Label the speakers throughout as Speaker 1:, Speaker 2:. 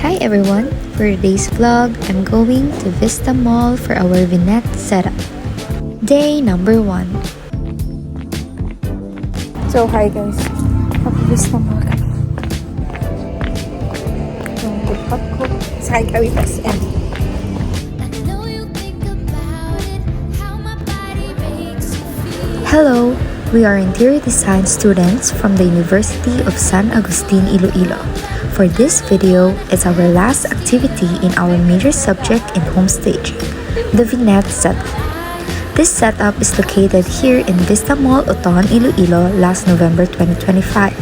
Speaker 1: Hi everyone! For today's vlog, I'm going to Vista Mall for our vignette setup. Day number 1.
Speaker 2: So, hi guys. Pag-Vista Mall kami. Yung TikTok ko. Sakay kami pas and
Speaker 1: Hello! We are interior design students from the University of San Agustin, Iloilo. For this video, it's our last activity in our major subject in home staging, the vignette setup. This setup is located here in Vista Mall, Oton, Iloilo last November 2025.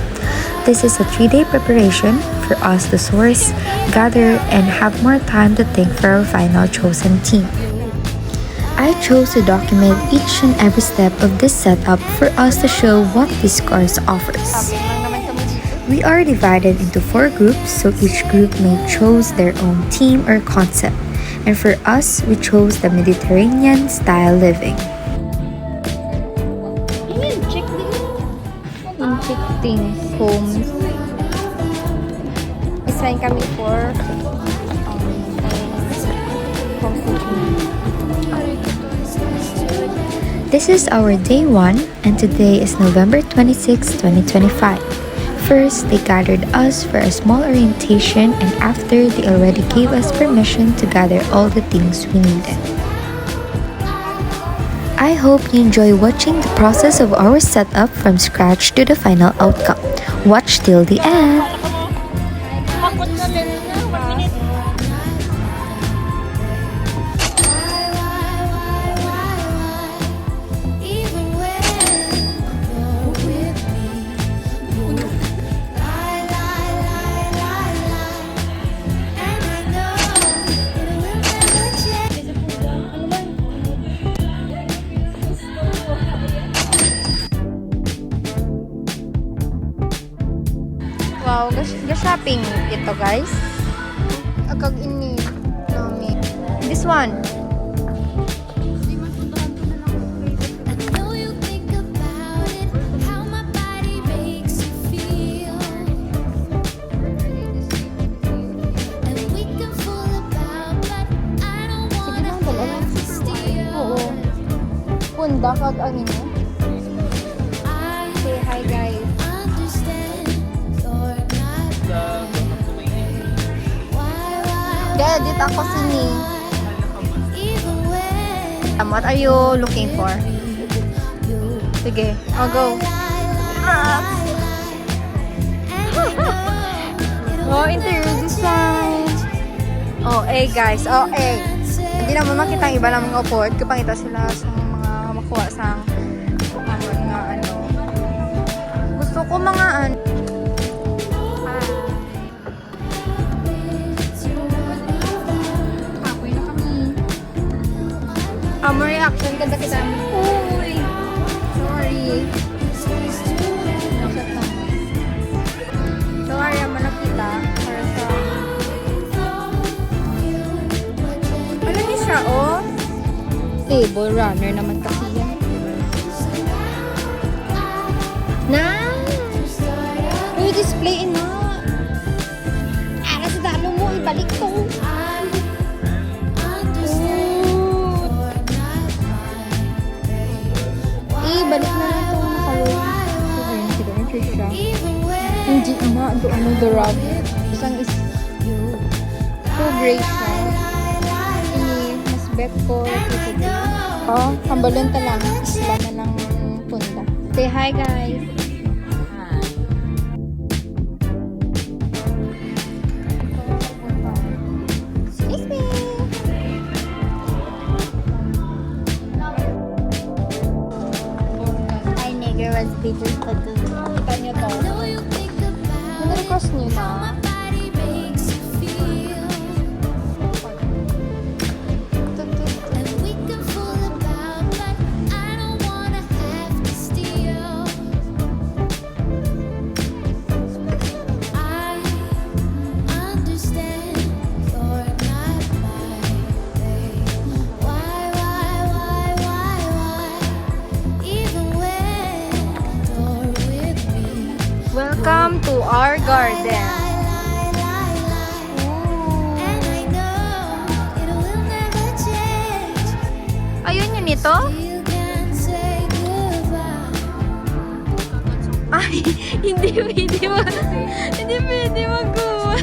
Speaker 1: This is a 3-day preparation for us to source, gather, and have more time to think for our final chosen team. I chose to document each and every step of this setup for us to show what this course offers. We are divided into 4 groups, so each group may choose their own theme or concept. And for us, we chose the Mediterranean style living.
Speaker 2: Infecting homes. Assign kami for home staging.
Speaker 1: This is our day 1, and today is November 26, 2025. First, they gathered us for a small orientation, and after, they already gave us permission to gather all the things we needed. I hope you enjoy watching the process of our setup from scratch to the final outcome. Watch till the end!
Speaker 2: Wow, ga-shopping ito guys. Agag ini nami. This one. Oo. Punda kag ang ini. Say hi guys. Edit ako sini. What are you looking for? Sige, I'll go. Oh, interior design. Oh, guys. Oh, hindi naman makita ang iba ng mga uport. Kapangita sila sa mga makuha sa mga ano. Gusto ko mga ano. Mo reaction ganda kita. Uy. Sorry. Sorry naman nakita para sa ano ni siya oh? Table runner naman kasi yan. Uy, display na. Ara sa dalo mo ibalik to. Balik na lang itong nakalawin. Kita na siya. Hindi na. The rub. Isang is so gray siya. Ini, mas bet ko. Oh, hambalon ta lang. Isla na lang punta. Say hi guys. Beaches pa dun. Kita niyo to. Nag-request niyo na. Welcome to our garden. Ooh. Hindi pwede hindi pwede magkuha.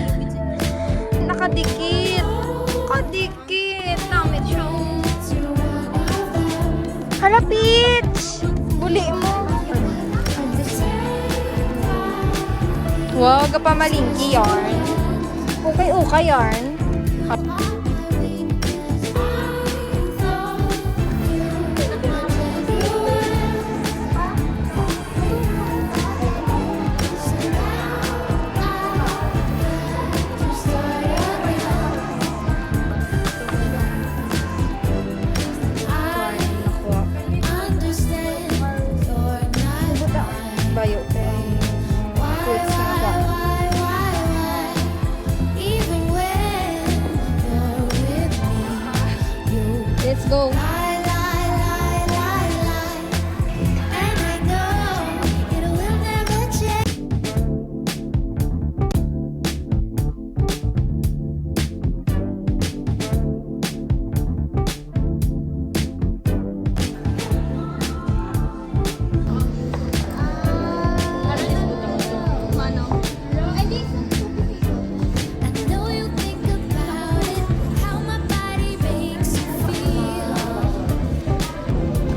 Speaker 2: Nakadikit. Nakadikit. Namit siya. Hala, Peach! Buli mo. Wow, kapamalingki yarn. Okay, yarn. Bayo ko ang fruits na ba. Let's go.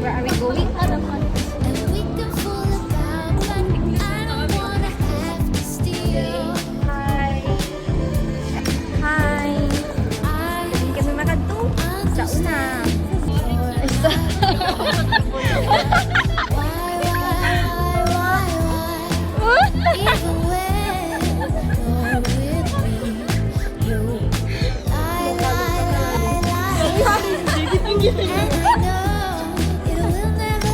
Speaker 2: Where are we going? Hi. Hi. Hindi kami makadto. Sa una.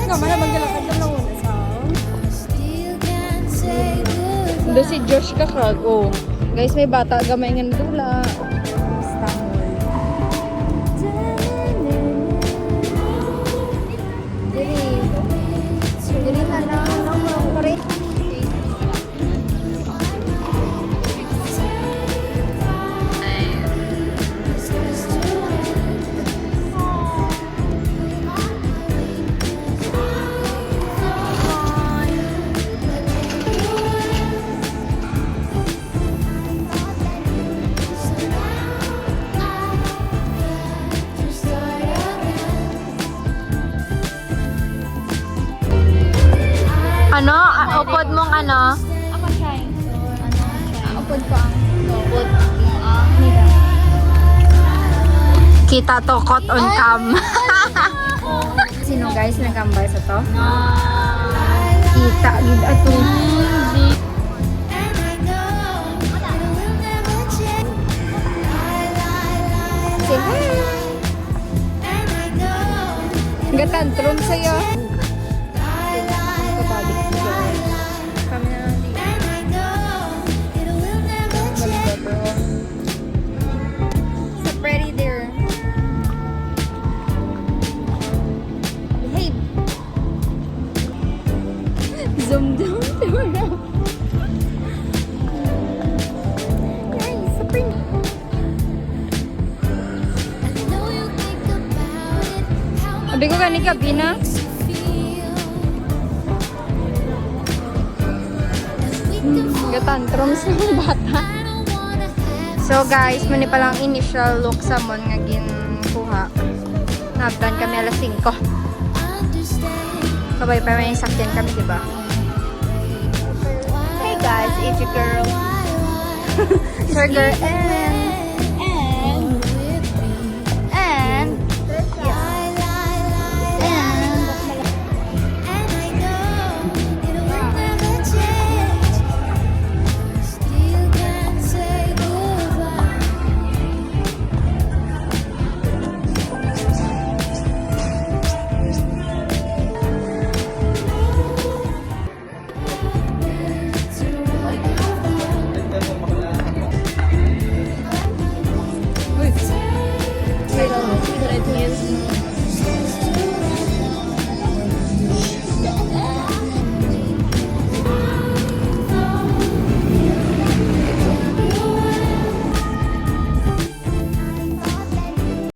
Speaker 2: Kamala maglalakad na lang una sa. Doon si Josh kakag. Oh. Guys, may bata gamay nga nadula. Istanbul. Dili na lang. Pare. Ano? Upod mong ano?
Speaker 3: Ako try.
Speaker 2: Upod ko ang
Speaker 3: Upod mo ang nila.
Speaker 2: kita to caught on cam. Sino guys nagkambal sa to? Kita gid ato. Say hi. Gatantrum sa'yo. Kami na lang dito. So pretty there. Behave. Zoom down to around. Nice, so pretty. Sabi ko gani gabi na. Gatantrum sa mga bata. So guys, mani palang initial look sa mon nga ginkuha. Nagdan kami alas 5. Kabay pa may sakyan kami, diba? Hey guys, it's your girl. Your girl and
Speaker 3: Cigarettes.